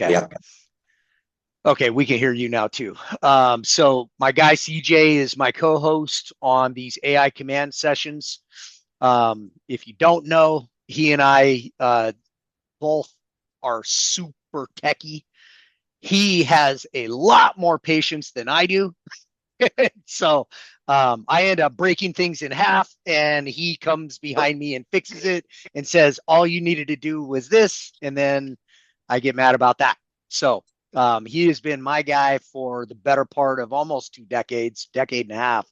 Okay. Yeah. Okay, we can hear you now too. So my guy CJ is my co-host on these AI command sessions. If you don't know, he and I both are super techie. He has a lot more patience than I do. So I end up breaking things in half, and he comes behind me and fixes it and says, all you needed to do was this. And then I get mad about that. So he has been my guy for the better part of almost 2 decades, decade and a half.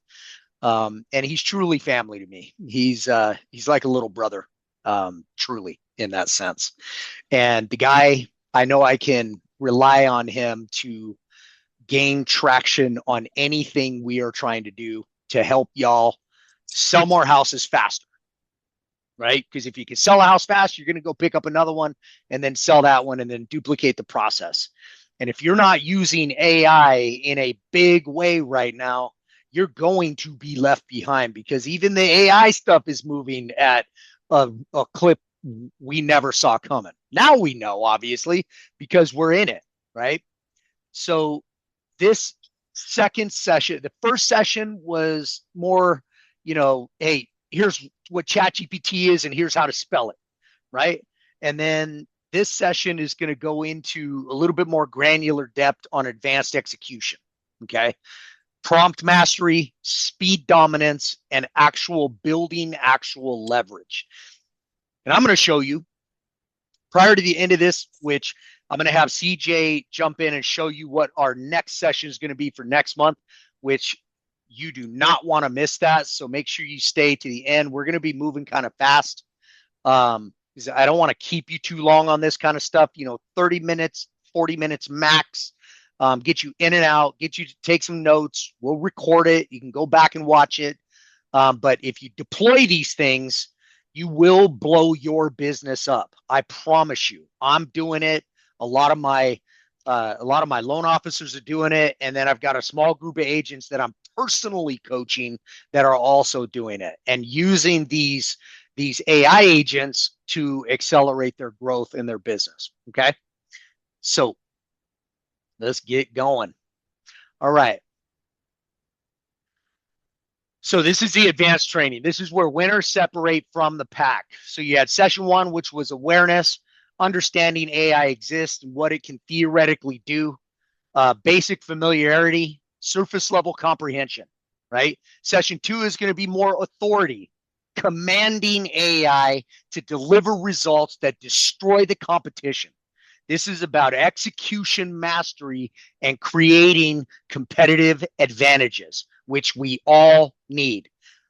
And he's truly family to me. He's like a little brother, truly in that sense. And the guy, I know I can rely on him to gain traction on anything we are trying to do to help y'all sell more houses faster, right? Because if you can sell a house fast, you're going to go pick up another one and then sell that one and then duplicate the process. And if you're not using AI in a big way right now, you're going to be left behind because even the AI stuff is moving at a clip we never saw coming. Now we know, obviously, because we're in it, right? So this second session, the first session was more, hey, here's what ChatGPT is and here's how to spell it, right? And then this session is going to go into a little bit more granular depth on advanced execution. Okay. Prompt mastery, speed dominance, and actual building actual leverage. And I'm going to show you prior to the end of this, which I'm going to have CJ jump in and show you what our next session is going to be for next month, which you do not want to miss that. So make sure you stay to the end. We're going to be moving kind of fast. I don't want to keep you too long on this kind of stuff, 30 minutes, 40 minutes max. Get you in and out, get you to take some notes. We'll record it. You can go back and watch it. But if you deploy these things, you will blow your business up. I promise you. I'm doing it. A lot of my loan officers are doing it, and then I've got a small group of agents that I'm personally coaching that are also doing it and using these AI agents to accelerate their growth in their business. Okay, so let's get going. All right. So this is the advanced training. This is where winners separate from the pack. So you had session one, which was awareness, understanding AI exists and what it can theoretically do, basic familiarity, surface level comprehension, right? Session two is going to be more authority, commanding AI to deliver results that destroy the competition. This is about execution mastery and creating competitive advantages, which we all need.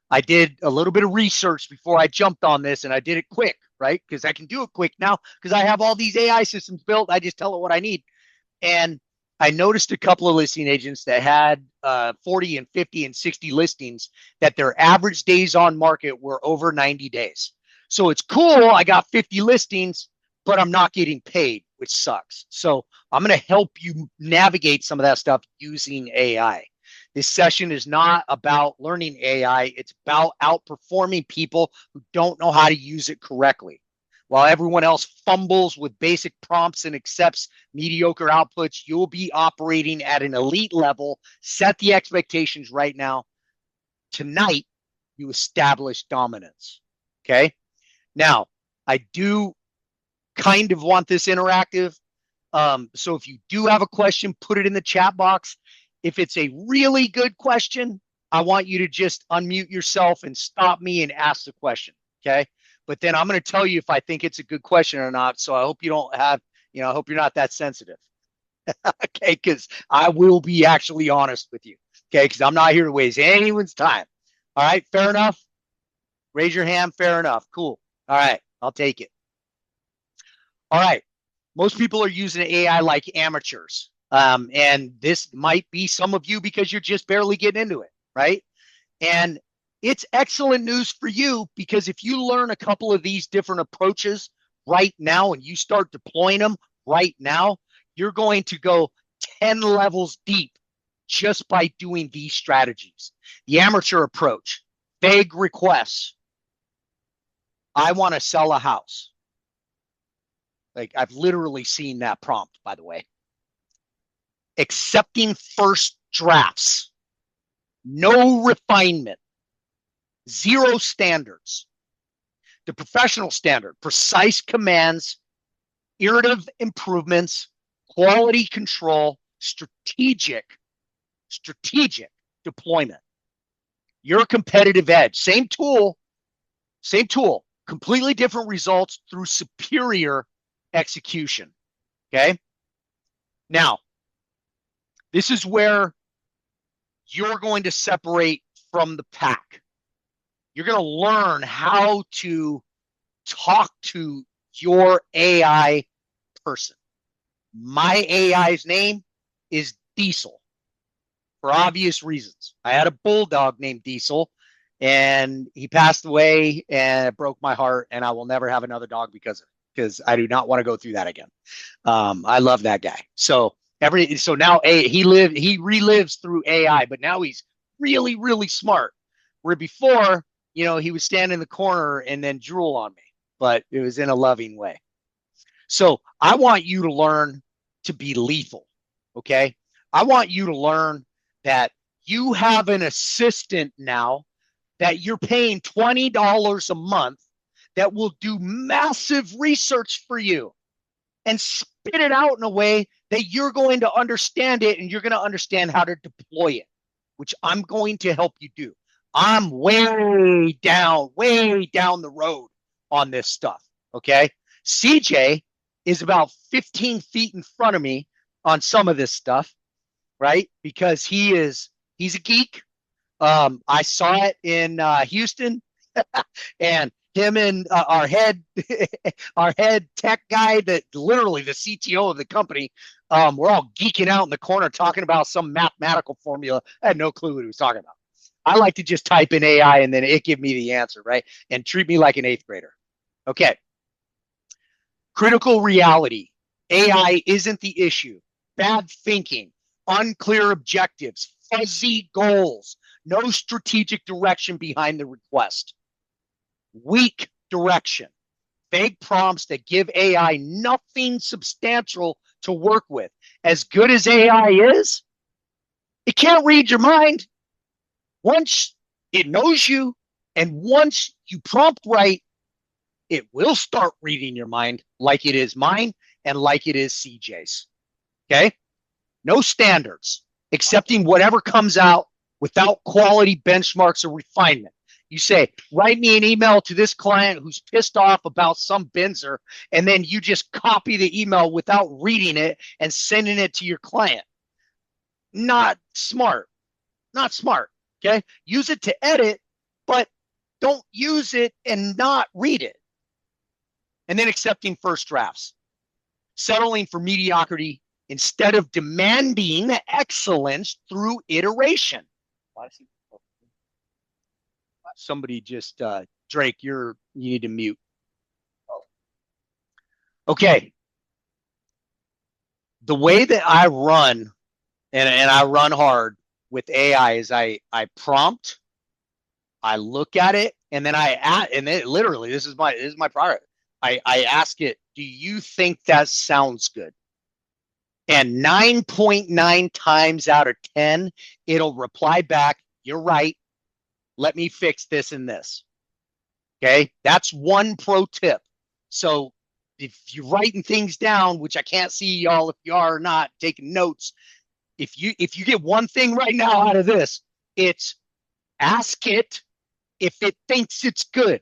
I did a little bit of research before I jumped on this, and I did it quick, right? Because I can do it quick now because I have all these AI systems built. I just tell it what I need. And I noticed a couple of listing agents that had 40 and 50 and 60 listings that their average days on market were over 90 days. So it's cool. I got 50 listings, but I'm not getting paid, which sucks. So I'm going to help you navigate some of that stuff using AI. This session is not about learning AI. It's about outperforming people who don't know how to use it correctly. While everyone else fumbles with basic prompts and accepts mediocre outputs, you'll be operating at an elite level. Set the expectations right now. Tonight, you establish dominance. Okay. Now, I do kind of want this interactive. So if you do have a question, put it in the chat box. If it's a really good question, I want you to just unmute yourself and stop me and ask the question. Okay. But then I'm going to tell you if I think it's a good question or not. So I hope you don't have, I hope you're not that sensitive. Okay. Because I will be actually honest with you. Okay. Because I'm not here to waste anyone's time. All right. Fair enough. Raise your hand. Fair enough. Cool. All right. I'll take it. All right. Most people are using AI like amateurs. And this might be some of you because you're just barely getting into it, right? And it's excellent news for you because if you learn a couple of these different approaches right now and you start deploying them right now, you're going to go 10 levels deep just by doing these strategies. The amateur approach, vague requests. I want to sell a house. Like I've literally seen that prompt, by the way. Accepting first drafts, no refinement, zero standards. The professional standard, precise commands, iterative improvements, quality control, strategic deployment. Your competitive edge. Same tool, completely different results through superior execution. Okay. Now, this is where you're going to separate from the pack. You're going to learn how to talk to your AI person. My AI's name is Diesel for obvious reasons. I had a bulldog named Diesel and he passed away and it broke my heart, and I will never have another dog because I do not want to go through that again. I love that guy. So now he relives through AI, but now he's really, really smart. Where before, he would stand in the corner and then drool on me, but it was in a loving way. So I want you to learn to be lethal. Okay. I want you to learn that you have an assistant now that you're paying $20 a month that will do massive research for you and spit it out in a way that you're going to understand it, and you're going to understand how to deploy it, which I'm going to help you do. I'm way down the road on this stuff. Okay. CJ is about 15 feet in front of me on some of this stuff, right? Because he's a geek. I saw it in Houston, and him and our head tech guy, that literally the CTO of the company, we're all geeking out in the corner talking about some mathematical formula. I had no clue what he was talking about. I like to just type in AI and then it give me the answer, right? And treat me like an 8th grader. Okay. Critical reality. AI isn't the issue. Bad thinking, unclear objectives, fuzzy goals, no strategic direction behind the request. Weak direction. Vague prompts that give AI nothing substantial to work with. As good as AI is, it can't read your mind. Once it knows you, and once you prompt right, it will start reading your mind like it is mine and like it is CJ's. Okay? No standards, accepting whatever comes out without quality benchmarks or refinement. You say, write me an email to this client who's pissed off about some Benzer, and then you just copy the email without reading it and sending it to your client. Not smart. Not smart. Okay? Use it to edit, but don't use it and not read it. And then accepting first drafts. Settling for mediocrity instead of demanding excellence through iteration. Somebody just, Drake, you need to mute. Okay. The way that I run, and I run hard with AI, is I prompt, I look at it, and then literally, this is my product. I ask it, do you think that sounds good? And 9.9 times out of 10, it'll reply back, you're right. Let me fix this and this. Okay. That's one pro tip. So if you're writing things down, which I can't see y'all if you are not taking notes, if you get one thing right now out of this, it's ask it if it thinks it's good.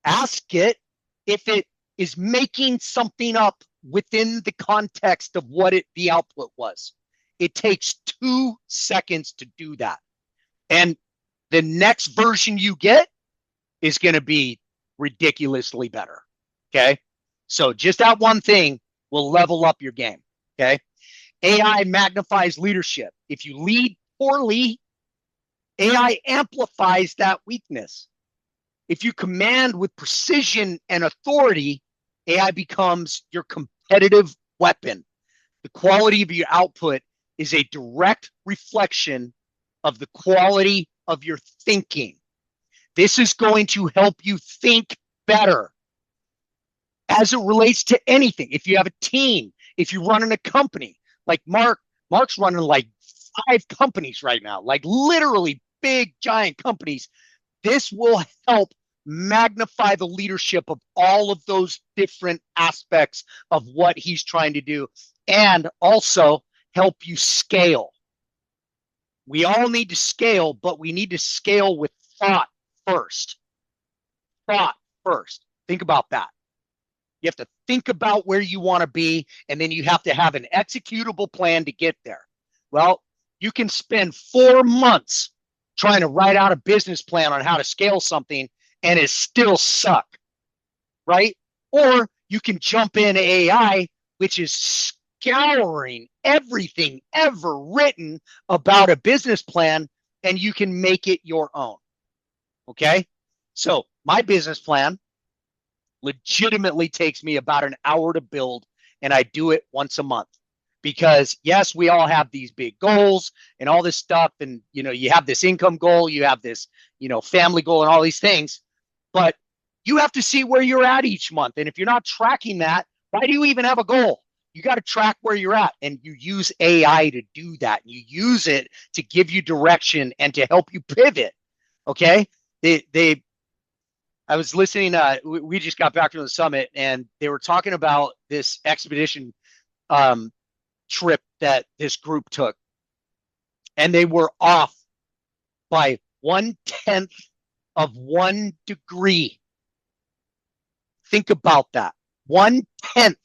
Ask it if it is making something up within the context of what the output was. It takes 2 seconds to do that. And the next version you get is going to be ridiculously better. Okay. So just that one thing will level up your game. Okay. AI magnifies leadership. If you lead poorly, AI amplifies that weakness. If you command with precision and authority, AI becomes your competitive weapon. The quality of your output is a direct reflection of the quality of your thinking. This is going to help you think better. as it relates to anything. If you have a team, if you're running a company, like Mark's running like 5 companies right now, like literally big, giant companies. This will help magnify the leadership of all of those different aspects of what he's trying to do and also help you scale. We all need to scale, but we need to scale with thought first. Thought first. Think about that. You have to think about where you want to be, and then you have to have an executable plan to get there. Well, you can spend 4 months trying to write out a business plan on how to scale something and it still suck, right? Or you can jump in AI, which is scouring everything ever written about a business plan, and you can make it your own. Okay. So my business plan legitimately takes me about an hour to build, and I do it once a month. Because yes, we all have these big goals and all this stuff, and you have this income goal, you have this family goal, and all these things, but you have to see where you're at each month. And if you're not tracking that, why do you even have a goal? You got to track where you're at, and you use AI to do that. You use it to give you direction and to help you pivot. Okay, I was listening. We just got back from the summit, and they were talking about this expedition trip that this group took, and they were off by 1/10 of 1 degree. Think about that. 1/10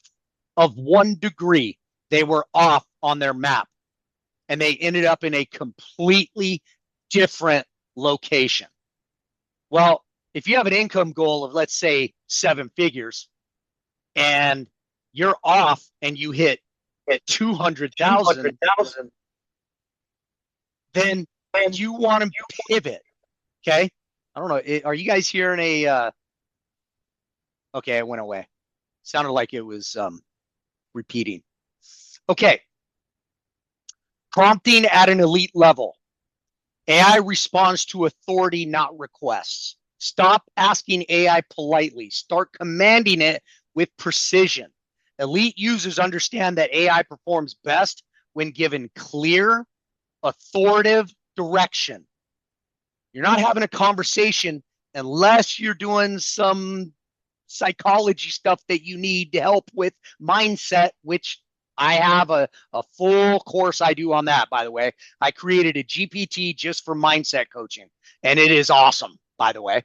of 1 degree. They were off on their map, and they ended up in a completely different location. Well, if you have an income goal of, let's say, 7 figures, and you're off and you hit 200,000, then you want to pivot. Okay. I don't know. Are you guys hearing okay, it went away. Sounded like it was repeating. Okay. Prompting at an elite level. AI responds to authority, not requests. Stop asking AI politely. Start commanding it with precision. Elite users understand that AI performs best when given clear, authoritative direction. You're not having a conversation unless you're doing some psychology stuff that you need to help with mindset, which I have a full course I do on that, by the way. I created a GPT just for mindset coaching, and it is awesome, by the way.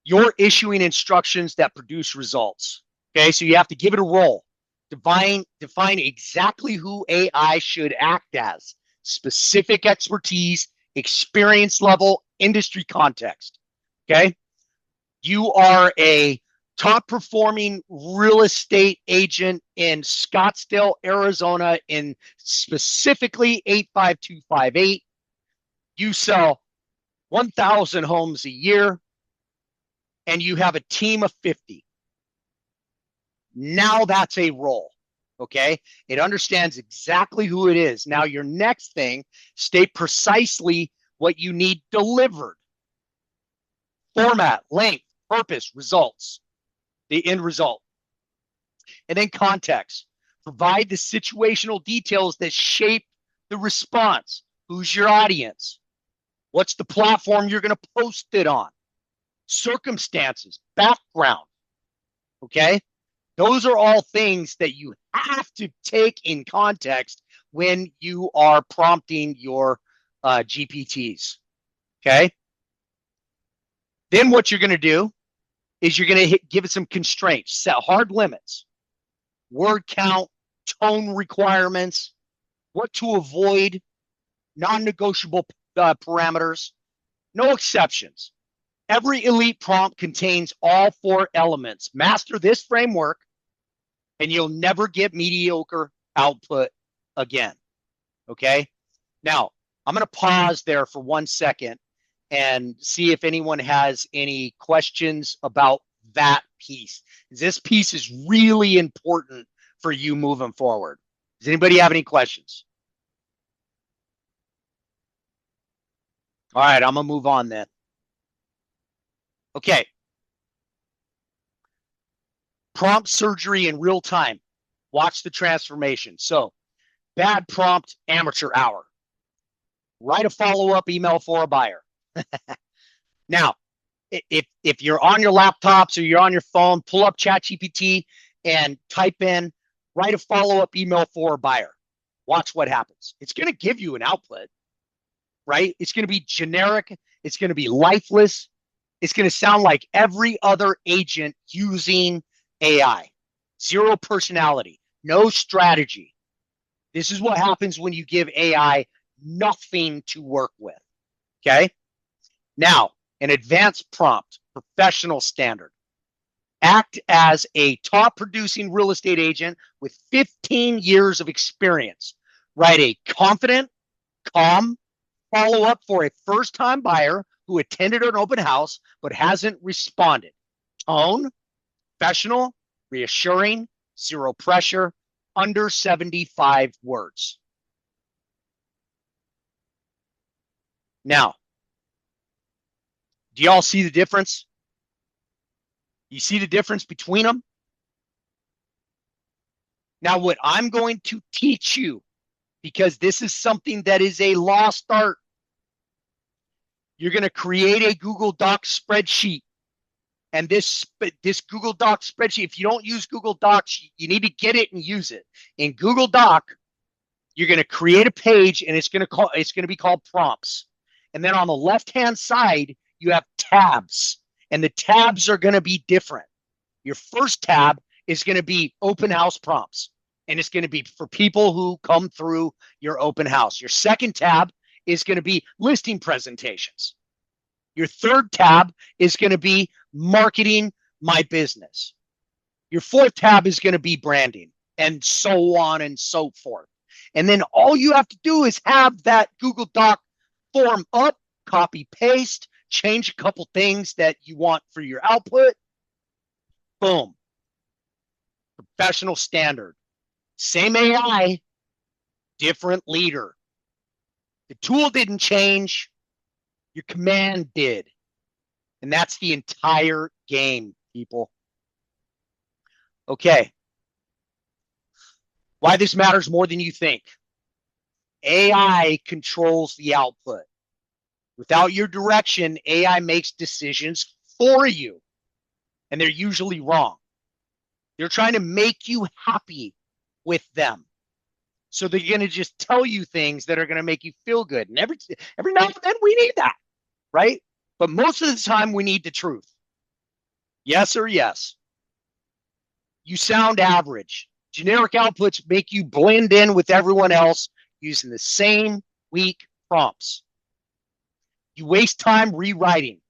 You're issuing instructions that produce results. Okay, so you have to give it a role. Define exactly who AI should act as, specific expertise, experience level, industry context. Okay, you are a top performing real estate agent in Scottsdale, Arizona, in specifically 85258. You sell 1,000 homes a year, and you have a team of 50. Now that's a role. Okay. It understands exactly who it is. Now, your next thing, state precisely what you need delivered. Format, length, purpose, results, the end result. And then context. Provide the situational details that shape the response. Who's your audience? What's the platform you're going to post it on? Circumstances, background. Okay. Those are all things that you have to take in context when you are prompting your GPTs. Okay. Then what you're going to do is you're going to give it some constraints, set hard limits, word count, tone requirements, what to avoid, non-negotiable parameters, no exceptions. Every elite prompt contains all 4 elements. Master this framework, and you'll never get mediocre output again. Okay. Now, I'm going to pause there for 1 second and see if anyone has any questions about that piece. This piece is really important for you moving forward. Does anybody have any questions? All right, I'm going to move on then. Okay. Prompt surgery in real time. Watch the transformation. So, bad prompt, amateur hour. Write a follow-up email for a buyer. Now, if you're on your laptops or you're on your phone, pull up ChatGPT and type in, write a follow-up email for a buyer. Watch what happens. It's going to give you an output, right? It's going to be generic. It's going to be lifeless. It's going to sound like every other agent using AI. Zero personality, no strategy. This is what happens when you give AI nothing to work with. Okay. Now, an advanced prompt, professional standard. Act as a top producing real estate agent with 15 years of experience. Write a confident, calm follow up for a first time buyer who attended an open house but hasn't responded. Tone, professional, reassuring, zero pressure, under 75 words. Now, do y'all see the difference? You see the difference between them? Now, what I'm going to teach you, because this is something that is a lost art, you're going to create a Google Docs spreadsheet. And this Google Docs spreadsheet, if you don't use Google Docs, you need to get it and use it. In Google Doc, you're going to create a page, and it's going to be called prompts. And then on the left-hand side, you have tabs, and the tabs are going to be different. Your first tab is going to be open house prompts, and it's going to be for people who come through your open house. Your second tab is going to be listing presentations. Your third tab is going to be marketing my business. Your fourth tab is going to be branding, and so on and so forth. And then all you have to do is have that Google Doc form up, copy, paste, change a couple things that you want for your output. Boom. Professional standard. Same AI, different leader. The tool didn't change. Your command did. And that's the entire game, people. Okay. Why this matters more than you think. AI controls the output. Without your direction, AI makes decisions for you. And they're usually wrong. They're trying to make you happy with them. So they're going to just tell you things that are going to make you feel good. And every now and then we need that, right? But most of the time we need the truth. Yes or yes. You sound average. Generic outputs make you blend in with everyone else using the same weak prompts. You waste time rewriting.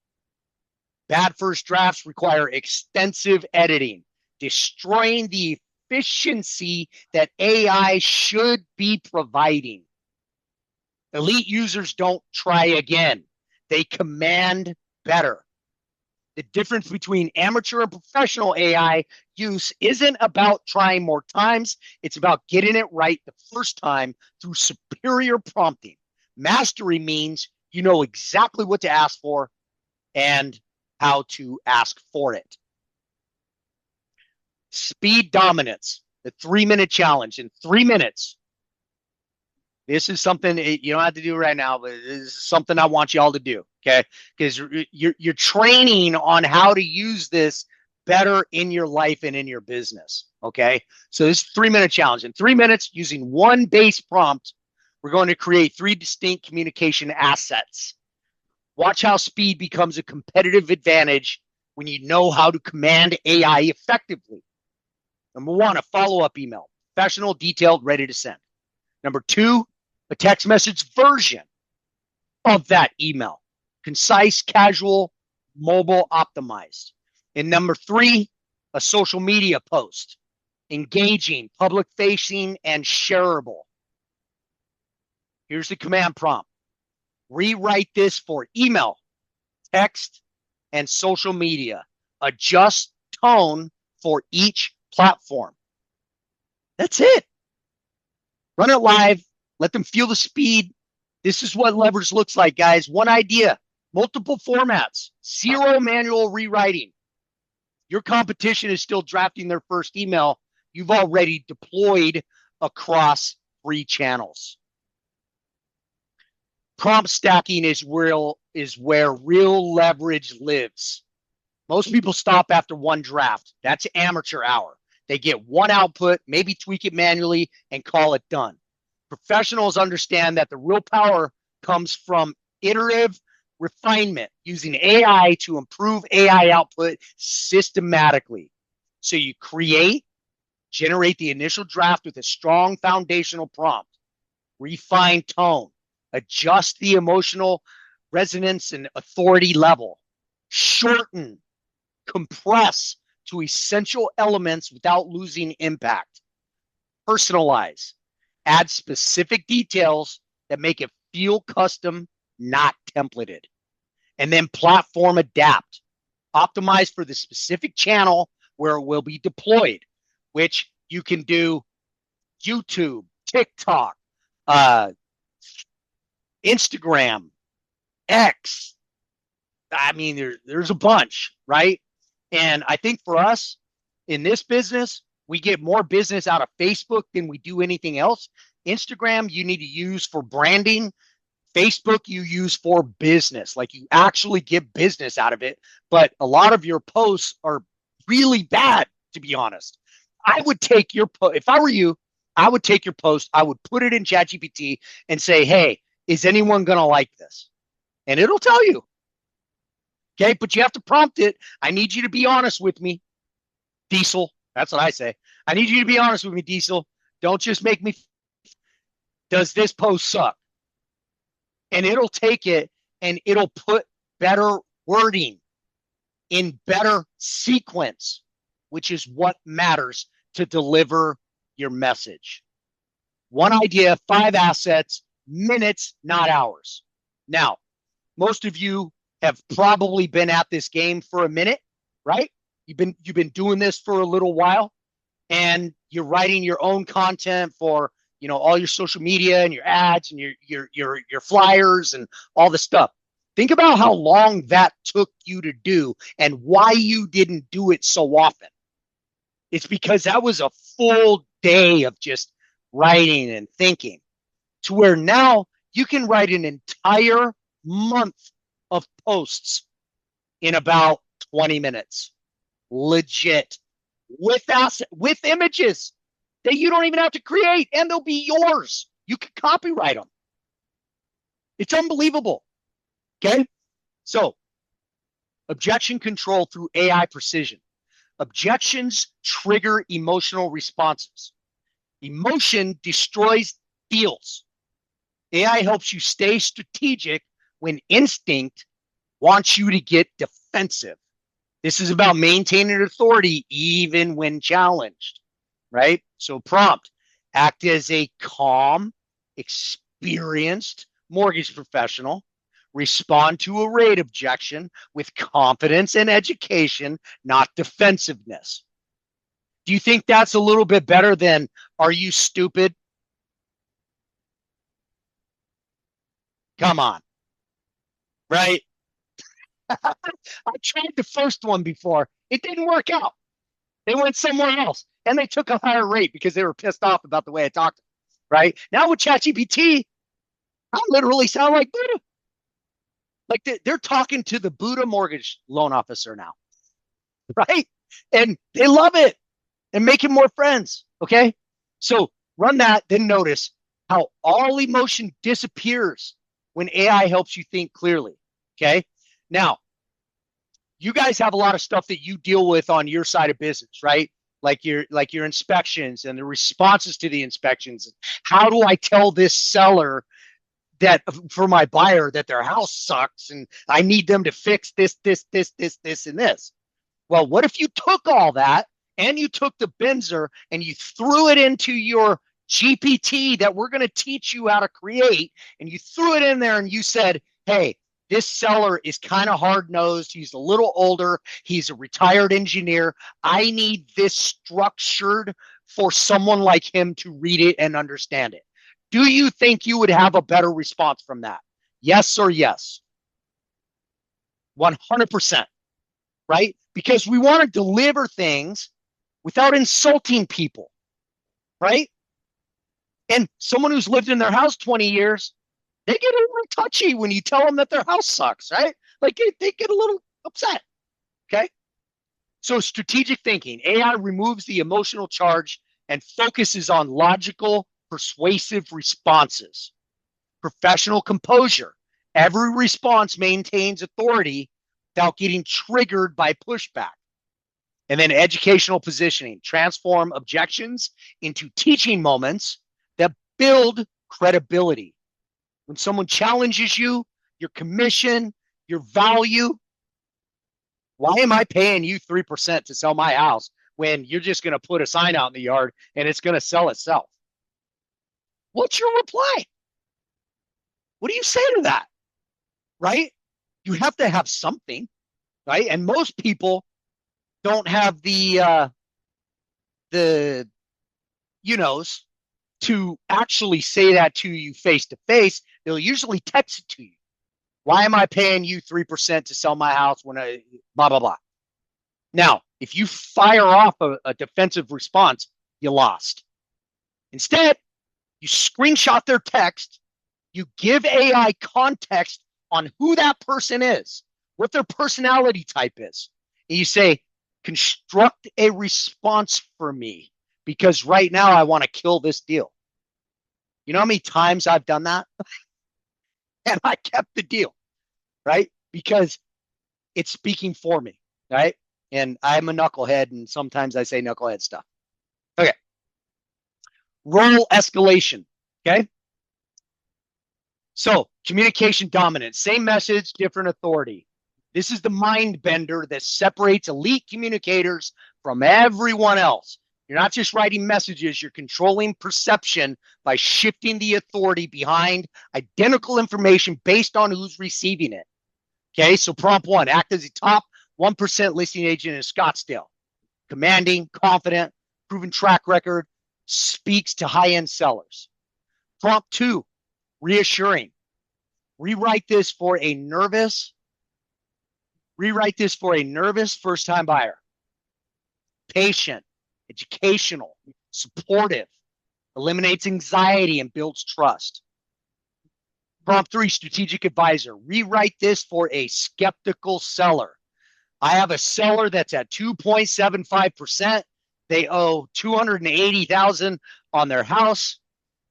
Bad first drafts require extensive editing, destroying the efficiency that AI should be providing. Elite users don't try again. They command better. The difference between amateur and professional AI use isn't about trying more times. It's about getting it right the first time through superior prompting. Mastery means you know exactly what to ask for and how to ask for it. Speed dominance, the 3-minute challenge. In 3 minutes, this is something you don't have to do right now, but this is something I want you all to do, okay? Because you're training on how to use this better in your life and in your business, okay? So this 3-minute challenge. In 3 minutes, using one base prompt, we're going to create 3 distinct communication assets. Watch how speed becomes a competitive advantage when you know how to command AI effectively. Number 1, a follow-up email, professional, detailed, ready to send. Number 2, a text message version of that email, concise, casual, mobile optimized. And number 3, a social media post, engaging, public facing, and shareable. Here's the command prompt. Rewrite this for email, text, and social media. Adjust tone for each platform. That's it. Run it live. Let them feel the speed. This is what leverage looks like, guys. One idea, multiple formats, 0 manual rewriting. Your competition is still drafting their first email. You've already deployed across 3 channels. Prompt stacking is where real leverage lives. Most people stop after one draft. That's amateur hour. They get one output, maybe tweak it manually, and call it done. Professionals understand that the real power comes from iterative refinement using AI to improve AI output systematically. So you generate the initial draft with a strong foundational prompt, refine tone, adjust the emotional resonance and authority level, shorten, compress to essential elements without losing impact, personalize, add specific details that make it feel custom, not templated, and then platform adapt, optimize for the specific channel where it will be deployed, which you can do YouTube, TikTok, Instagram, X. I mean, there's a bunch, right? And I think for us in this business, we get more business out of Facebook than we do anything else. Instagram, you need to use for branding. Facebook, you use for business. Like you actually get business out of it. But a lot of your posts are really bad, to be honest. I would take your post, if I were you, I would take your post, I would put it in ChatGPT and say, hey, is anyone going to like this? And it'll tell you. Okay, but you have to prompt it. I need you to be honest with me, Diesel. That's what I say. I need you to be honest with me, Diesel. Don't just make me. Does this post suck? And it'll take it and it'll put better wording in better sequence, which is what matters to deliver your message. One idea, 5 assets, minutes, not hours. Now, most of you have probably been at this game for a minute, right? You've been doing this for a little while, and you're writing your own content for all your social media and your ads and your flyers and all the stuff. Think about how long that took you to do and why you didn't do it so often. It's because that was a full day of just writing and thinking, to where now you can write an entire month of posts in about 20 minutes. Legit. With images that you don't even have to create, and they'll be yours. You can copyright them. It's unbelievable. Okay? So, objection control through AI precision. Objections trigger emotional responses. Emotion destroys deals. AI helps you stay strategic when instinct wants you to get defensive. This is about maintaining authority even when challenged, right? So prompt, act as a calm, experienced mortgage professional, respond to a rate objection with confidence and education, not defensiveness. Do you think that's a little bit better than, are you stupid? Come on, right? I tried the first one before. It didn't work out. They went somewhere else, and they took a higher rate because they were pissed off about the way I talked. Right now with ChatGPT, I literally sound like Buddha. Like they're talking to the Buddha mortgage loan officer now, right? And they love it and making more friends. Okay, so run that, then notice how all emotion disappears when AI helps you think clearly. Okay, now you guys have a lot of stuff that you deal with on your side of business, right? Like your inspections and the responses to the inspections. How do I tell this seller that for my buyer that their house sucks and I need them to fix this, and this? Well, what if you took all that and you took the Benzer and you threw it into your GPT that we're going to teach you how to create, and you threw it in there and you said, hey, this seller is kind of hard-nosed. He's a little older. He's a retired engineer. I need this structured for someone like him to read it and understand it. Do you think you would have a better response from that? Yes or yes? 100%, right? because we want to deliver things without insulting people, right? And someone who's lived in their house 20 years, they get a little touchy when you tell them that their house sucks, right? Like they get a little upset. Okay. So strategic thinking, AI removes the emotional charge and focuses on logical, persuasive responses. Professional composure. Every response maintains authority without getting triggered by pushback. And then educational positioning. Transform objections into teaching moments that build credibility. When someone challenges you, your commission, your value, why am I paying you 3% to sell my house when you're just going to put a sign out in the yard and it's going to sell itself? What's your reply? What do you say to that? Right? You have to have something, right? And most people don't have the you knows to actually say that to you face to face. They'll usually text it to you. Why am I paying you 3% to sell my house when I blah blah blah? Now, if you fire off a defensive response, you lost. Instead, you screenshot their text, you give AI context on who that person is, what their personality type is. And you say, construct a response for me because right now I want to kill this deal. You know how many times I've done that? And I kept the deal, right? Because it's speaking for me, right? And I'm a knucklehead, and sometimes I say knucklehead stuff. Okay. Role escalation, okay? So communication dominance, same message, different authority. This is the mind bender that separates elite communicators from everyone else. You're not just writing messages, you're controlling perception by shifting the authority behind identical information based on who's receiving it. Okay, so prompt one, act as a top 1% listing agent in Scottsdale. Commanding, confident, proven track record, speaks to high-end sellers. Prompt two, reassuring. Rewrite this for a nervous first-time buyer. Patient, educational, supportive, eliminates anxiety and builds trust. Prompt three, strategic advisor. Rewrite this for a skeptical seller. I have a seller that's at 2.75%. They owe $280,000 on their house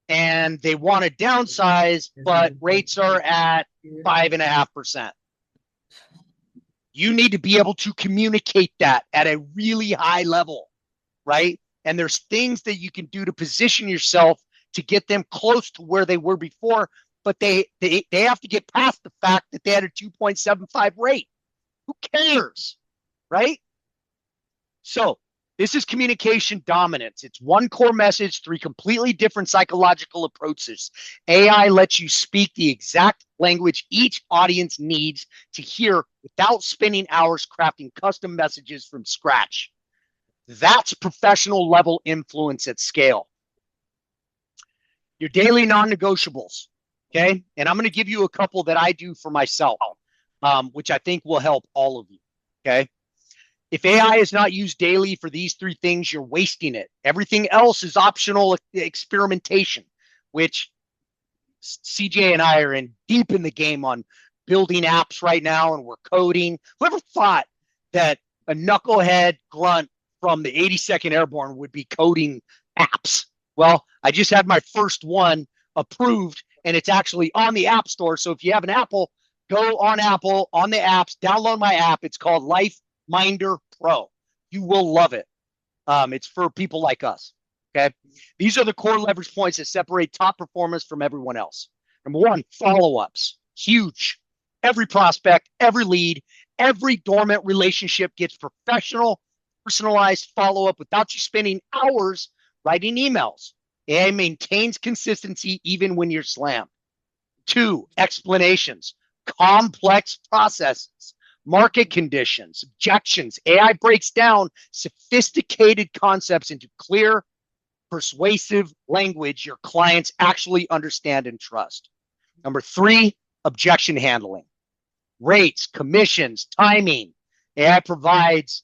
and they want to downsize, but rates are at 5.5%. You need to be able to communicate that at a really high level, right? And there's things that you can do to position yourself to get them close to where they were before, but they have to get past the fact that they had a 2.75 rate. Who cares, right? So this is communication dominance. It's one core message, three completely different psychological approaches. AI lets you speak the exact language each audience needs to hear without spending hours crafting custom messages from scratch. That's professional level influence at scale. Your daily non-negotiables, okay? And I'm going to give you a couple that I do for myself, which I think will help all of you, okay? If AI is not used daily for these three things, you're wasting it. Everything else is optional experimentation, which CJ and I are in deep in the game on building apps right now, and we're coding. Whoever thought that a knucklehead grunt from the 82nd Airborne would be coding apps? Well, I just had my first one approved, and it's actually on the App Store. So if you have an Apple, go on Apple, on the apps, download my app. It's called Life Minder Pro. You will love it. It's for people like us. Okay. These are the core leverage points that separate top performers from everyone else. Number one, follow-ups. Huge. Every prospect, every lead, every dormant relationship gets professional, personalized follow-up without you spending hours writing emails. AI maintains consistency even when you're slammed. Two, explanations. Complex processes. Market conditions, objections. AI breaks down sophisticated concepts into clear, persuasive language your clients actually understand and trust. Number three, objection handling. Rates, commissions, timing. AI provides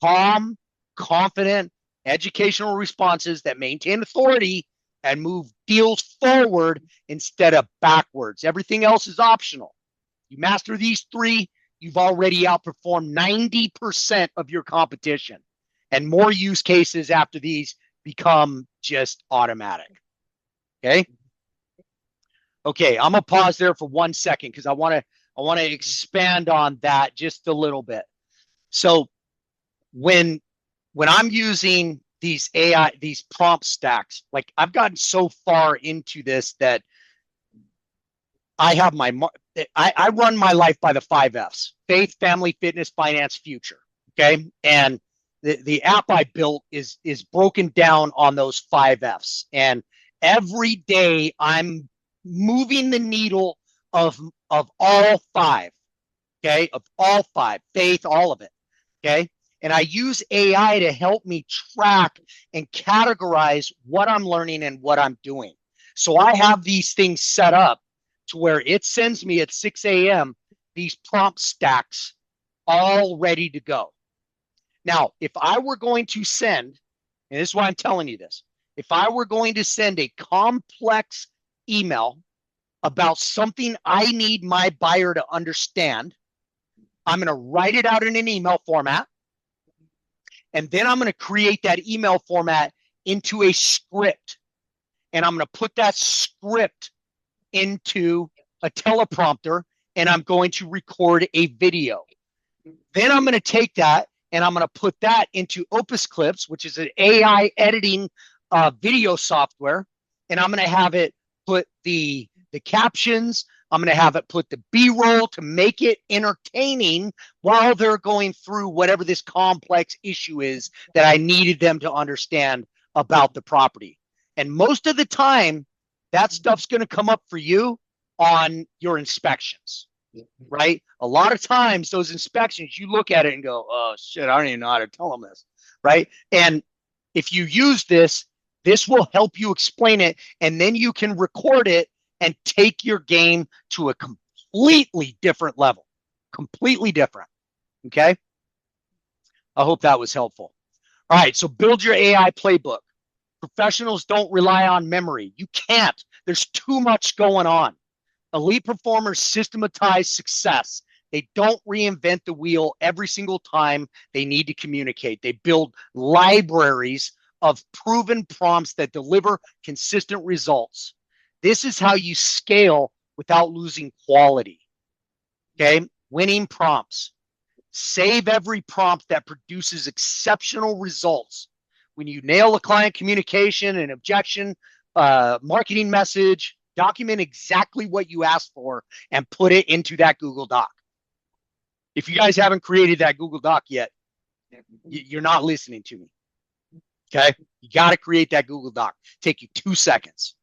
calm, confident, educational responses that maintain authority and move deals forward instead of backwards. Everything else is optional. You master these three, you've already outperformed 90% of your competition. And more use cases after these become just automatic. Okay. Okay, I'm gonna pause there for 1 second because I want to expand on that just a little bit. So when I'm using these these prompt stacks, like I've gotten so far into this that I have I run my life by the 5 F's: faith, family, fitness, finance, future. Okay. And the app I built is broken down on those 5 F's. And every day I'm moving the needle of all five. Okay. Of all five, faith, all of it. Okay. And I use AI to help me track and categorize what I'm learning and what I'm doing. So I have these things set up to where it sends me at 6 a.m. these prompt stacks all ready to go. Now, if I were going to send, and this is why I'm telling you this, if I were going to send a complex email about something I need my buyer to understand, I'm going to write it out in an email format. And then I'm going to create that email format into a script. And I'm going to put that script into a teleprompter and I'm going to record a video. Then I'm going to take that and I'm going to put that into Opus Clips, which is an AI editing video software. And I'm going to have it put the captions. I'm going to have it put the B-roll to make it entertaining while they're going through whatever this complex issue is that I needed them to understand about the property. And most of the time, that stuff's going to come up for you on your inspections, right? A lot of times, those inspections, you look at it and go, oh, shit, I don't even know how to tell them this, right? And if you use this, this will help you explain it, and then you can record it and take your game to a completely different level. Completely different. Okay. I hope that was helpful. All right. So build your AI playbook. Professionals don't rely on memory. You can't. There's too much going on. Elite performers systematize success. They don't reinvent the wheel every single time they need to communicate. They build libraries of proven prompts that deliver consistent results. This is how you scale without losing quality. Okay. Winning prompts. Save every prompt that produces exceptional results. When you nail a client communication, an objection, marketing message, document exactly what you asked for and put it into that Google Doc. If you guys haven't created that Google Doc yet, you're not listening to me. Okay. You got to create that Google Doc. Take you 2 seconds.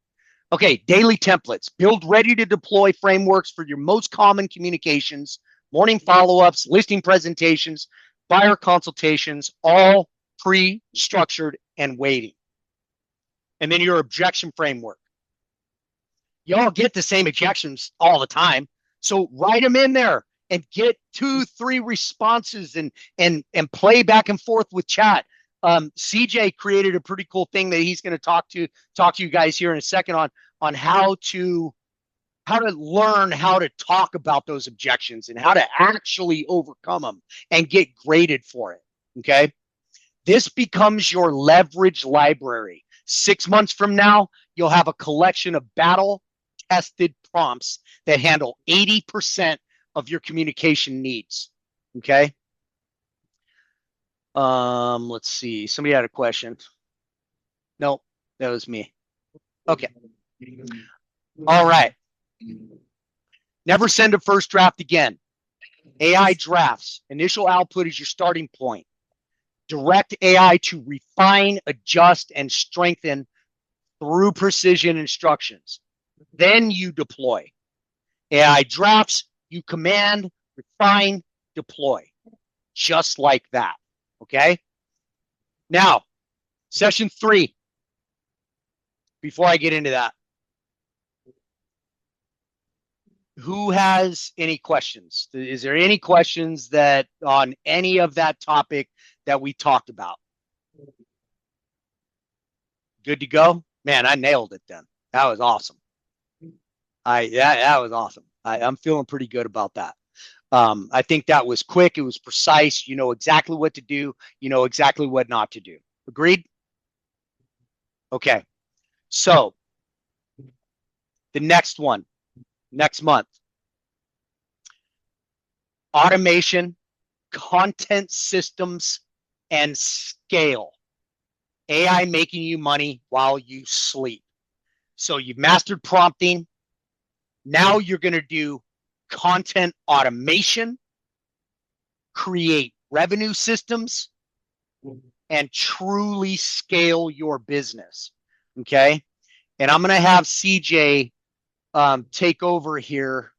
Okay, daily templates. Build ready to deploy frameworks for your most common communications, morning follow-ups, listing presentations, buyer consultations, all pre-structured and waiting. And then your objection framework. Y'all get the same objections all the time. So write them in there and get 2-3 responses and play back and forth with chat. CJ created a pretty cool thing that he's going to talk to you guys here in a second on how to learn how to talk about those objections and how to actually overcome them and get graded for it. Okay. This becomes your leverage library. 6 months from now, you'll have a collection of battle tested prompts that handle 80% of your communication needs. Okay. Let's see. Somebody had a question. No, that was me. Okay. All right. Never send a first draft again. AI drafts. Initial output is your starting point. Direct AI to refine, adjust, and strengthen through precision instructions. Then you deploy. AI drafts, you command, refine, deploy. Just like that. Okay? Now, session 3. Before I get into that, Who has any questions? Is there any questions that on any of that topic that we talked about? Good to go? Man, I nailed it then. That was awesome. That was awesome. I'm feeling pretty good about that. I think that was quick. It was precise. You know exactly what to do. You know exactly what not to do. Agreed? Okay. So the next one, next month, automation, content systems, and scale. AI making you money while you sleep. So you've mastered prompting. Now you're going to do content automation, create revenue systems, and truly scale your business. Okay. And I'm going to have CJ take over here.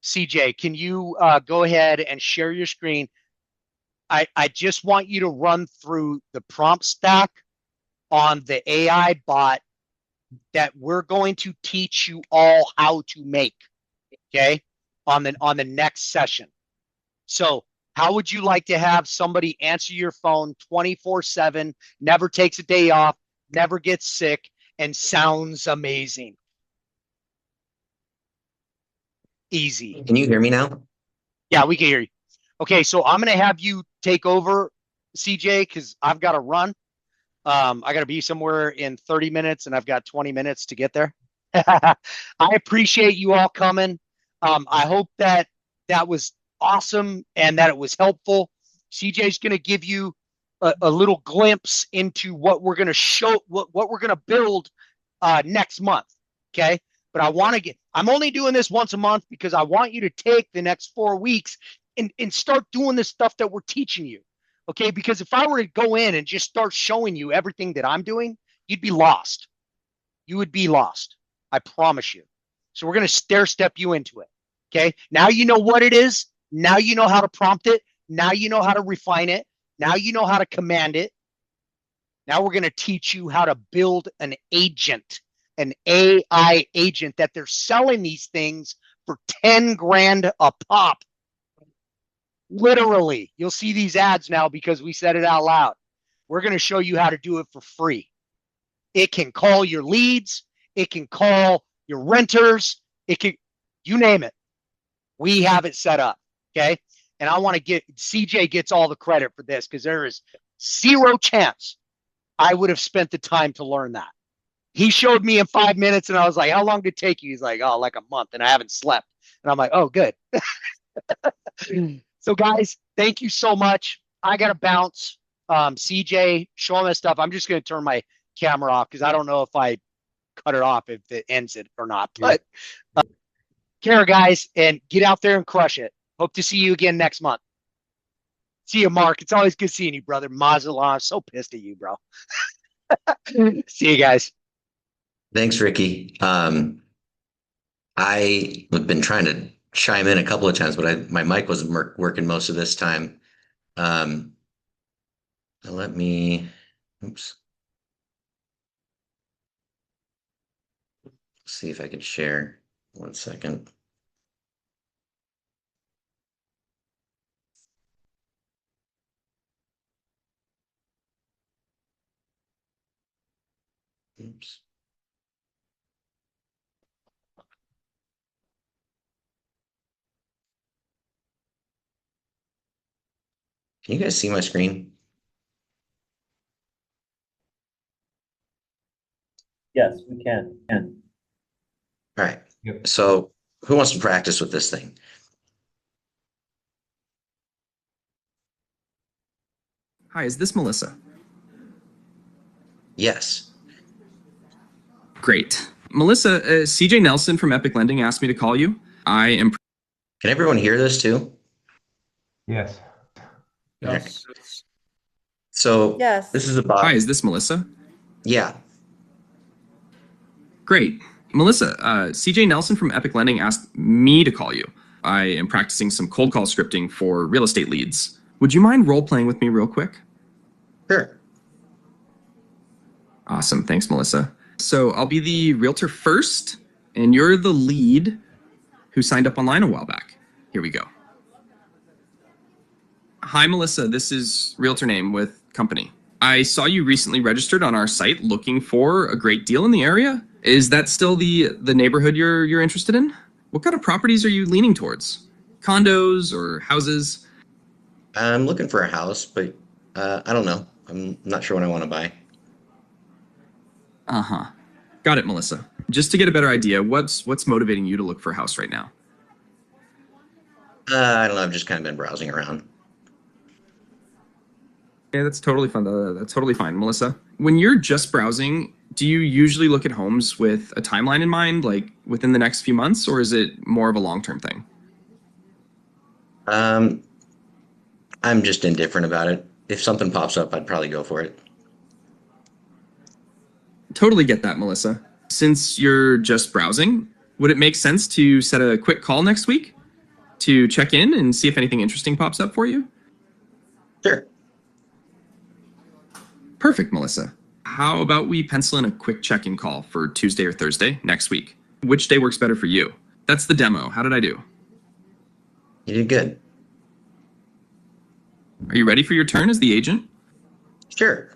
CJ, can you go ahead and share your screen? I just want you to run through the prompt stack on the AI bot that we're going to teach you all how to make, okay, on the next session. So how would you like to have somebody answer your phone 24/7, never takes a day off, never gets sick, and sounds amazing? Easy. Can you hear me now? Yeah, we can hear you. Okay, so I'm going to have you take over, CJ, because I've got to run. I got to be somewhere in 30 minutes, and I've got 20 minutes to get there. I appreciate you all coming. I hope that was awesome and that it was helpful. CJ's going to give you a little glimpse into what we're going to show, what we're going to build next month. Okay. But I'm only doing this once a month because I want you to take the next 4 weeks and start doing the stuff that we're teaching you. Okay. Because if I were to go in and just start showing you everything that I'm doing, you'd be lost. You would be lost. I promise you. So we're going to stair step you into it. Okay. Now you know what it is. Now you know how to prompt it. Now you know how to refine it. Now you know how to command it. Now we're going to teach you how to build an agent, an AI agent that they're selling these things for 10 grand a pop. Literally, you'll see these ads now because we said it out loud. We're going to show you how to do it for free. It can call your leads. It can call your renters. It can, you name it. We have it set up. Okay. And I want to get CJ gets all the credit for this because there is zero chance I would have spent the time to learn that. He showed me in 5 minutes and I was like, how long did it take you? He's like, oh, like a month and I haven't slept. And I'm like, oh, good. So guys, thank you so much. I got to bounce. CJ, show him that stuff. I'm just going to turn my camera off because I don't know if I cut it off, if it ends it or not. But care, guys, and get out there and crush it. Hope to see you again next month. See you, Mark. It's always good seeing you, brother. Mazallah, I'm so pissed at you, bro. See you guys. Thanks, Ricky. I've been trying to chime in a couple of times, but my mic wasn't working most of this time. Let me, oops. See if I could share. 1 second. Oops. Can you guys see my screen? Yes, we can. All right. Yep. So who wants to practice with this thing? Hi, is this Melissa? Yes. Great. Melissa, CJ Nelson from Epic Lending asked me to call you. I am. Can everyone hear this too? Yes. Yes. So yes. This is about. Hi, is this Melissa? Yeah. Great. Melissa, CJ Nelson from Epic Lending asked me to call you. I am practicing some cold call scripting for real estate leads. Would you mind role playing with me real quick? Sure. Awesome. Thanks, Melissa. So I'll be the realtor first. And you're the lead who signed up online a while back. Here we go. Hi, Melissa. This is Realtor Name with Company. I saw you recently registered on our site looking for a great deal in the area. Is that still the neighborhood you're interested in? What kind of properties are you leaning towards? Condos or houses? I'm looking for a house, but I don't know. I'm not sure what I want to buy. Uh-huh. Got it, Melissa. Just to get a better idea, what's motivating you to look for a house right now? I don't know. I've just kind of been browsing around. Yeah, that's totally fun. That's totally fine, Melissa. When you're just browsing, do you usually look at homes with a timeline in mind, like within the next few months, or is it more of a long-term thing? Um, I'm just indifferent about it. If something pops up, I'd probably go for it. Totally get that, Melissa. Since you're just browsing, would it make sense to set a quick call next week to check in and see if anything interesting pops up for you? Sure. Perfect, Melissa. How about we pencil in a quick check-in call for Tuesday or Thursday next week? Which day works better for you? That's the demo. How did I do? You did good. Are you ready for your turn as the agent? Sure.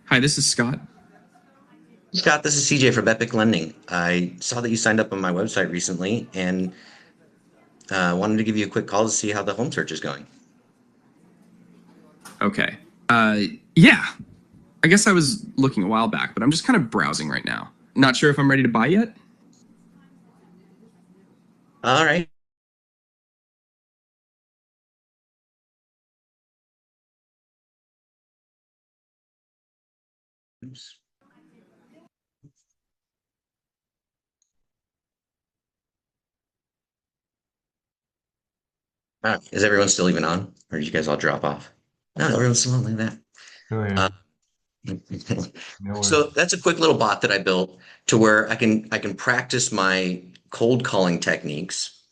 Hi, this is Scott. Scott, this is CJ from Epic Lending. I saw that you signed up on my website recently and wanted to give you a quick call to see how the home search is going. Okay. Yeah. I guess I was looking a while back, but I'm just kind of browsing right now. Not sure if I'm ready to buy yet. All right. Oops. Is everyone still even on? Or did you guys all drop off? No, everyone's still on like that. Still here. Uh, No worries. so that's a quick little bot that I built to where I can practice my cold calling techniques,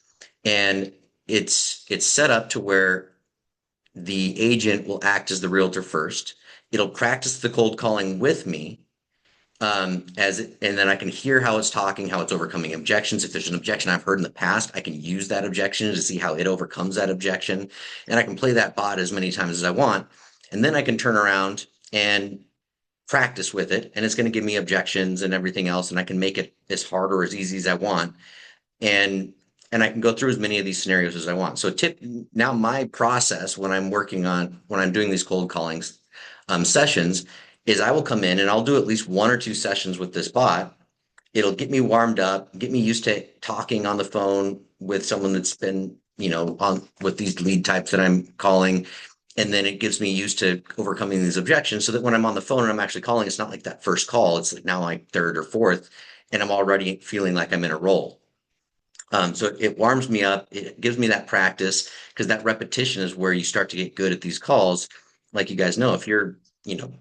and it's set up to where the agent will act as the realtor first. It'll practice the cold calling with me, and then I can hear how it's talking, how it's overcoming objections. If there's an objection I've heard in the past, I can use that objection to see how it overcomes that objection, and I can play that bot as many times as I want, and then I can turn around and practice with it, and it's going to give me objections and everything else, and I can make it as hard or as easy as I want, and I can go through as many of these scenarios as I want. So now my process when I'm doing these cold callings sessions is I will come in and I'll do at least 1 or 2 sessions with this bot. It'll get me warmed up, get me used to talking on the phone with someone that's been, on with these lead types that I'm calling. And then it gives me used to overcoming these objections so that when I'm on the phone and I'm actually calling, it's not like that first call. It's like now like third or fourth, and I'm already feeling like I'm in a role. So it warms me up. It gives me that practice because that repetition is where you start to get good at these calls. Like you guys know, if you're,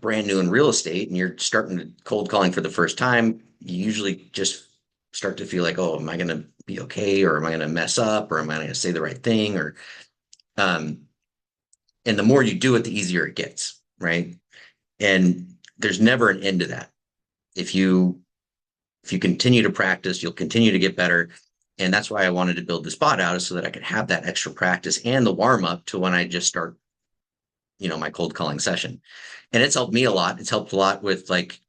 brand new in real estate and you're starting to cold calling for the first time, you usually just start to feel like, oh, am I going to be okay? Or am I going to mess up? Or am I going to say the right thing? Um, and the more you do it, the easier it gets, right? And there's never an end to that. If you continue to practice, you'll continue to get better. And that's why I wanted to build this bot out, is so that I could have that extra practice and the warm up to when I just start, my cold calling session. And it's helped me a lot. It's helped a lot with like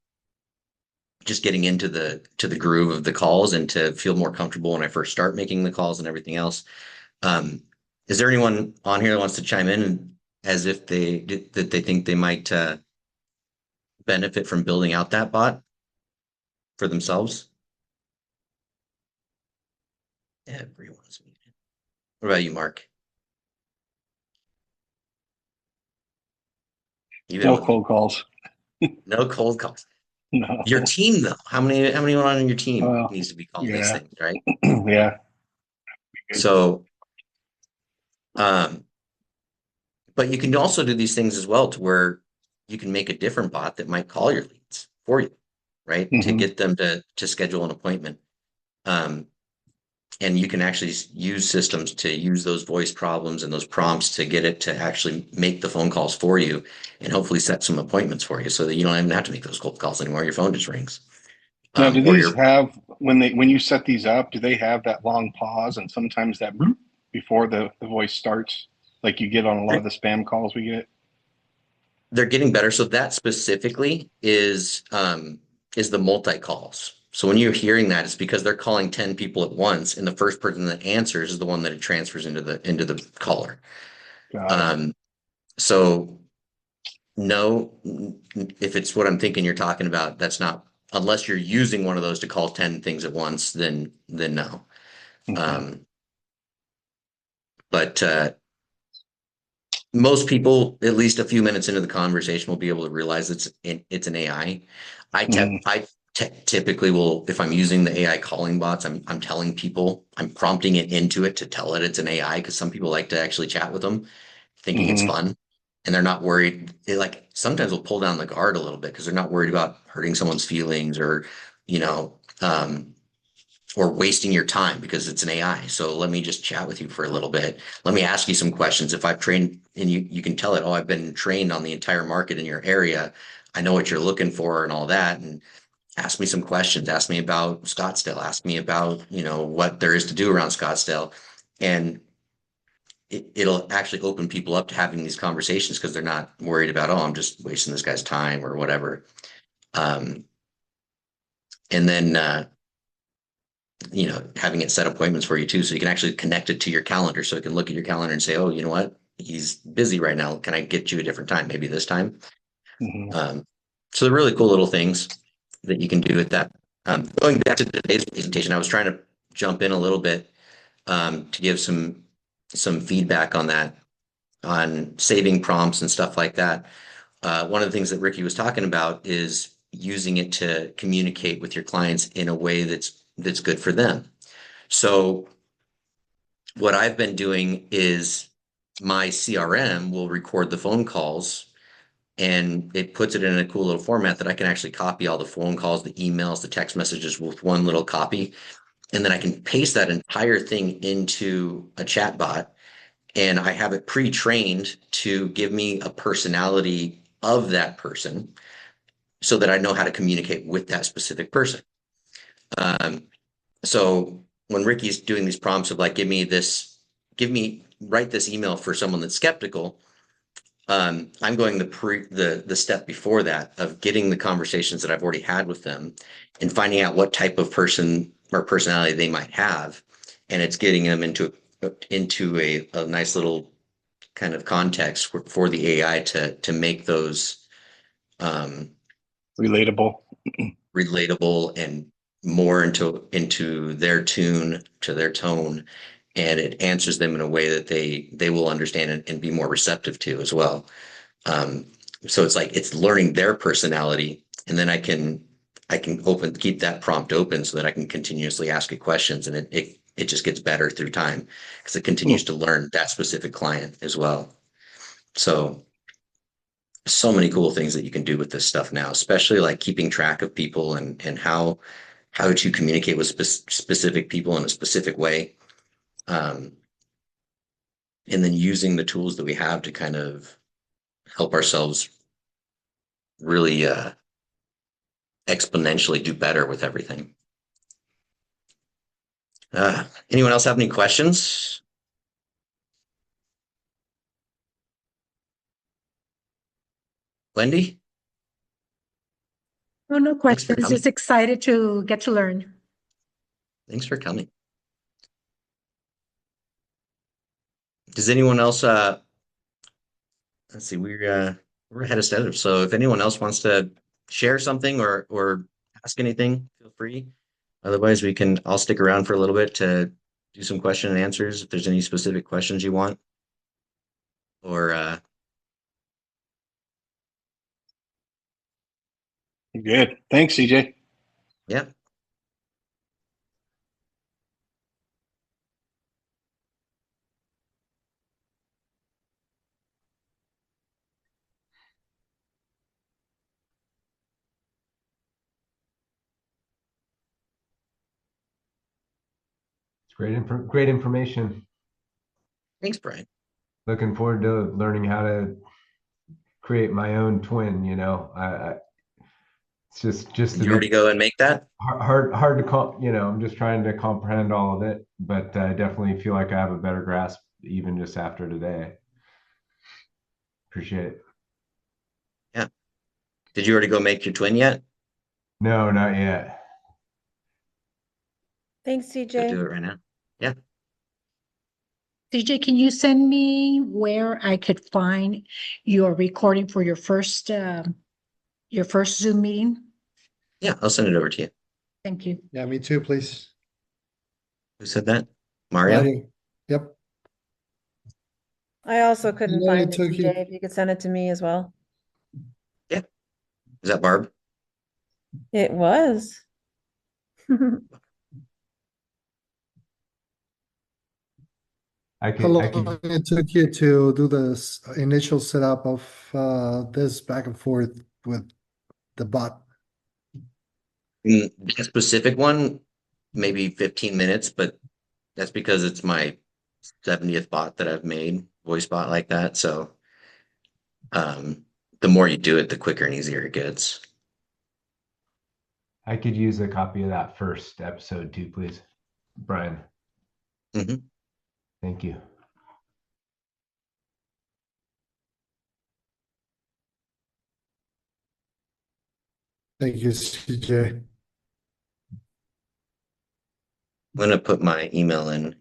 just getting into the groove of the calls and to feel more comfortable when I first start making the calls and everything else. Is there anyone on here that wants to chime in as if they think they might benefit from building out that bot for themselves? Everyone's muted. What about you, Mark? No cold calls. No cold calls. No. Your team, though, how many on your team Well, needs to be calling these yeah. things, right? Yeah. So, um, but you can also do these things as well to where you can make a different bot that might call your leads for you, right? To Mhm. get them to schedule an appointment. And you can actually use systems to use those voice problems and those prompts to get it to actually make the phone calls for you and hopefully set some appointments for you so that you don't even have to make those cold calls anymore. Your phone just rings. Now, do or these your have when you set these up? Do they have that long pause and sometimes that bloop before the voice starts, like you get on a lot of the spam calls we get? they're getting better. So that specifically is the multi calls. So when you're hearing that, it's because they're calling 10 people at once, and the first person that answers is the one that it transfers into the caller. Got it. Um, so no, if it's what I'm thinking you're talking about, that's not unless you're using one of those to call 10 things at once, then no. Okay. Um, but most people, at least a few minutes into the conversation, will be able to realize it's an AI. Mhm. Typically will, if I'm using the AI calling bots, I'm telling people, I'm prompting it into it to tell it it's an AI because some people like to actually chat with them, thinking it's Mhm. fun, and they're not worried. They like sometimes will pull down the guard a little bit because they're not worried about hurting someone's feelings or, you know, or wasting your time because it's an AI. So let me just chat with you for a little bit. Let me ask you some questions. If I've trained and you can tell it, oh, I've been trained on the entire market in your area. I know what you're looking for and all that. And ask me some questions. Ask me about Scottsdale. Ask me about, what there is to do around Scottsdale. And it'll actually open people up to having these conversations because they're not worried about, oh, I'm just wasting this guy's time or whatever. Um, and then having it set appointments for you too, so you can actually connect it to your calendar. So it can look at your calendar and say, oh, you know what? He's busy right now. Can I get you a different time? Maybe this time. Mhm. Um, so they're really cool little things that you can do with that. Going back to today's presentation, I was trying to jump in a little bit to give some feedback on that, on saving prompts and stuff like that. One of the things that Ricky was talking about is using it to communicate with your clients in a way that's good for them. So what I've been doing is my CRM will record the phone calls and it puts it in a cool little format that I can actually copy all the phone calls, the emails, the text messages with one little copy. And then I can paste that entire thing into a chat bot and I have it pre-trained to give me a personality of that person so that I know how to communicate with that specific person. Um, so when Ricky's doing these prompts of like, write this email for someone that's skeptical. I'm going the step before that of getting the conversations that I've already had with them and finding out what type of person or personality they might have. And it's getting them into a nice little kind of context for the AI to make those um, Relatable. relatable and more into their tune, to their tone, and it answers them in a way that they will understand and be more receptive to as well. Um, so it's like it's learning their personality, and then I can keep that prompt open so that I can continuously ask it questions, and it just gets better through time because it Hmm. continues to learn that specific client as well. So many cool things that you can do with this stuff now, especially like keeping track of people and how to communicate with specific people in a specific way. Um, and then using the tools that we have to kind of help ourselves really exponentially do better with everything. Anyone else have any questions? Wendy, Oh, no thanks for questions. coming. Just excited to get to learn. Thanks for coming. Does anyone else let's see, we're ahead of schedule. So if anyone else wants to share something or ask anything, feel free. Otherwise, I'll stick around for a little bit to do some question and answers if there's any specific questions you want. Or Good. Thanks, CJ. yeah, It's great information. thanks, Brian. Looking forward to learning how to create my own twin. It's just Did you already go and make that? hard to I'm just trying to comprehend all of it, but I definitely feel like I have a better grasp even just after today. Appreciate it. Yeah. Did you already go make your twin yet? No, not yet. Thanks, Go do CJ. it right now. Yeah. CJ, can you send me where I could find your recording for your first Zoom meeting? Yeah, I'll send it over to you. Thank you. Yeah, me too, please. Who said that? Mario? Writing. Yep. I also couldn't And then find it it, took you- CJ. If you could send it to me as well. Yeah. Is that Barb? It was. I How could I long could it took you to do this initial setup of this back and forth with the bot? That specific one, maybe 15 minutes, but that's because it's my 70th bot that I've made, voice bot like that. So um, the more you do it, the quicker and easier it gets. I could use a copy of that first episode too, please. Brian, Hmm. thank you. Thank you, CJ. I'm going to put my email in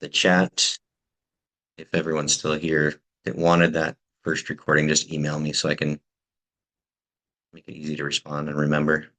the chat. If everyone's still here that wanted that first recording, just email me so I can make it easy to respond and remember.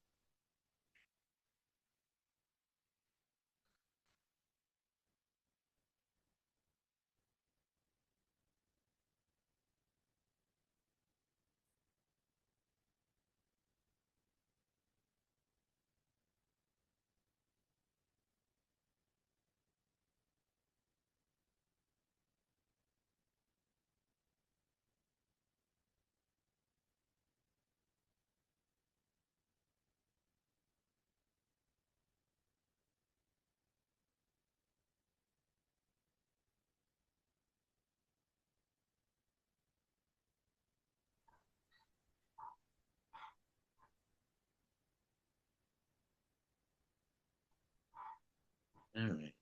All right.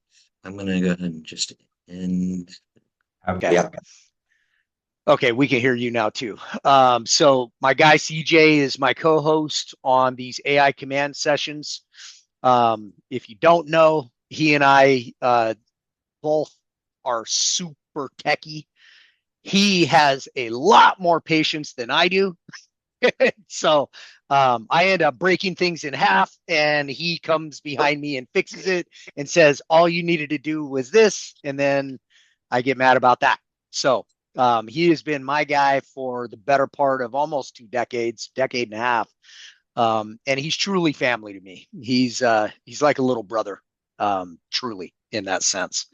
I'm going to go ahead and just end. Okay. Yeah. Okay, we can hear you now too. So my guy CJ is my co-host on these AI command sessions. If you don't know, he and I both are super techie. He has a lot more patience than I do. So I end up breaking things in half, and he comes behind me and fixes it and says, all you needed to do was this. And then I get mad about that. So he has been my guy for the better part of almost 2 decades, decade and a half. And he's truly family to me. He's like a little brother, truly in that sense.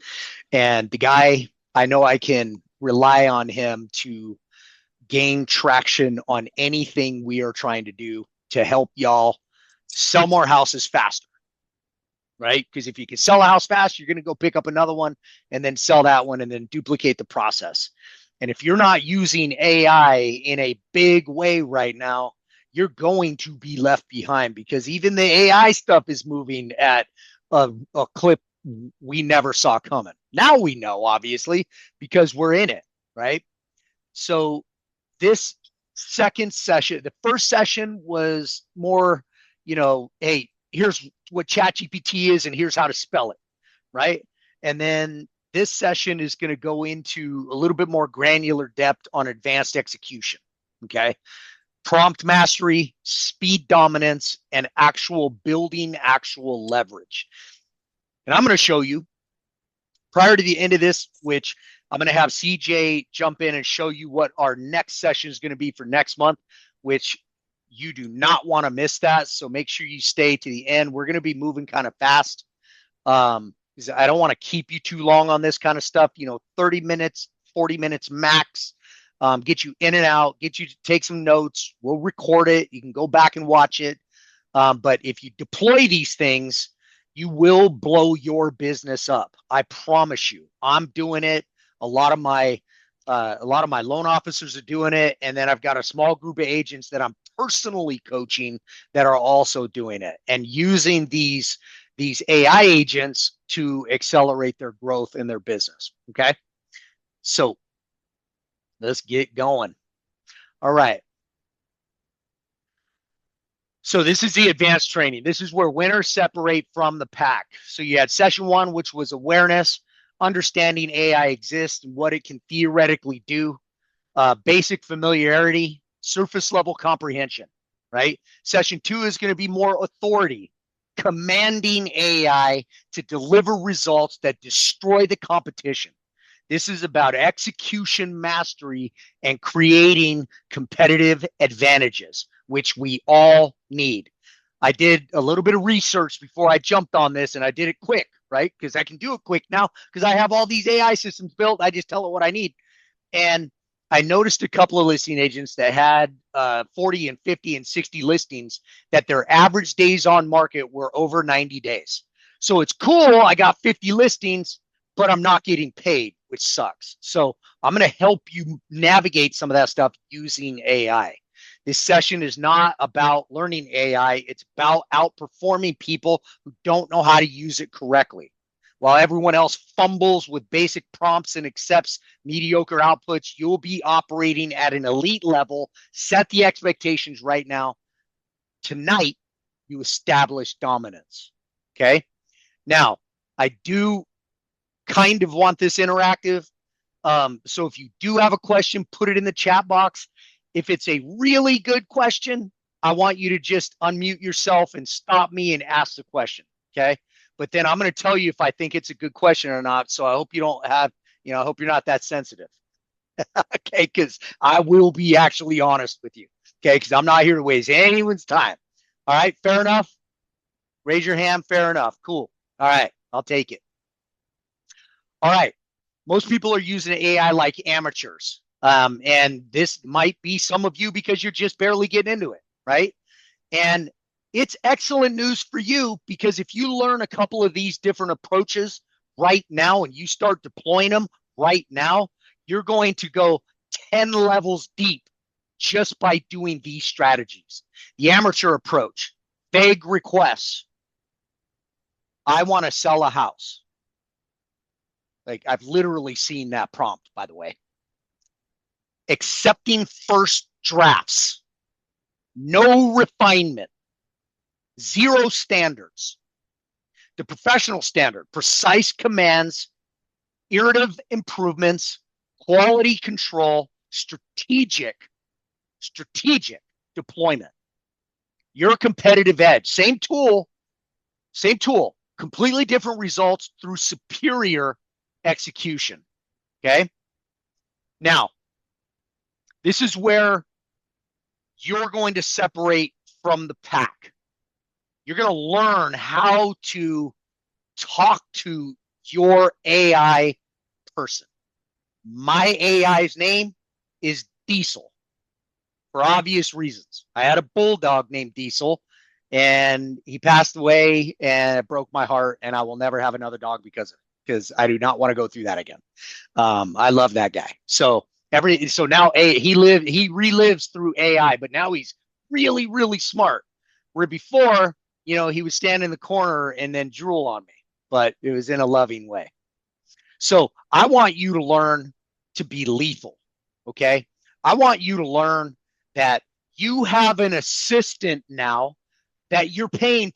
And the guy, I know I can rely on him to gain traction on anything we are trying to do to help y'all sell more houses faster, right? Because if you can sell a house fast, you're going to go pick up another one and then sell that one and then duplicate the process. And if you're not using AI in a big way right now, you're going to be left behind, because even the AI stuff is moving at a clip we never saw coming. Now we know, obviously, because we're in it, right? So this second session, the first session was more, hey, here's what ChatGPT is and here's how to spell it, right? And then this session is going to go into a little bit more granular depth on advanced execution. Okay. Prompt mastery, speed dominance, and actual building actual leverage. And I'm going to show you prior to the end of this, which I'm going to have CJ jump in and show you what our next session is going to be for next month, which you do not want to miss that. So make sure you stay to the end. We're going to be moving kind of fast. I don't want to keep you too long on this kind of stuff, 30 minutes, 40 minutes max. Get you in and out, get you to take some notes. We'll record it. You can go back and watch it. But if you deploy these things, you will blow your business up. I promise you. I'm doing it. A lot of my loan officers are doing it, and then I've got a small group of agents that I'm personally coaching that are also doing it and using these AI agents to accelerate their growth in their business. Okay. So let's get going. All right. So this is the advanced training. This is where winners separate from the pack. So you had session 1, which was awareness, understanding AI exists and what it can theoretically do, basic familiarity, surface level comprehension, right? Session 2 is going to be more authority, commanding AI to deliver results that destroy the competition. This is about execution mastery and creating competitive advantages, which we all need. I did a little bit of research before I jumped on this, and I did it quick, right? Because I can do it quick now because I have all these AI systems built. I just tell it what I need. And I noticed a couple of listing agents that had 40 and 50 and 60 listings that their average days on market were over 90 days. So it's cool. I got 50 listings, but I'm not getting paid, which sucks. So I'm going to help you navigate some of that stuff using AI. This session is not about learning AI. It's about outperforming people who don't know how to use it correctly. While everyone else fumbles with basic prompts and accepts mediocre outputs, you'll be operating at an elite level. Set the expectations right now. Tonight, you establish dominance. Okay. Now, I do kind of want this interactive. So if you do have a question, put it in the chat box. If it's a really good question, I want you to just unmute yourself and stop me and ask the question. Okay. But then I'm going to tell you if I think it's a good question or not. So I hope you don't have, I hope you're not that sensitive. Okay. Because I will be actually honest with you. Okay. Because I'm not here to waste anyone's time. All right. Fair enough. Raise your hand. Fair enough. Cool. All right. I'll take it. All right. Most people are using AI like amateurs. And this might be some of you because you're just barely getting into it. Right. And it's excellent news for you because if you learn a couple of these different approaches right now and you start deploying them right now, you're going to go 10 levels deep just by doing these strategies. The amateur approach, vague requests. I want to sell a house. Like I've literally seen that prompt, by the way. Accepting first drafts. No refinement. Zero standards. The professional standard, precise commands, iterative improvements, quality control, strategic deployment. Your competitive edge, same tool, completely different results through superior execution. Okay. Now, this is where you're going to separate from the pack. You're going to learn how to talk to your AI person. My AI's name is Diesel for obvious reasons. I had a bulldog named Diesel and he passed away and it broke my heart and I will never have another dog because of it, because I do not want to go through that again. I love that guy. So now he relives through AI, but now he's really, really smart. Where before, he would stand in the corner and then drool on me, but it was in a loving way. So I want you to learn to be lethal. Okay. I want you to learn that you have an assistant now that you're paying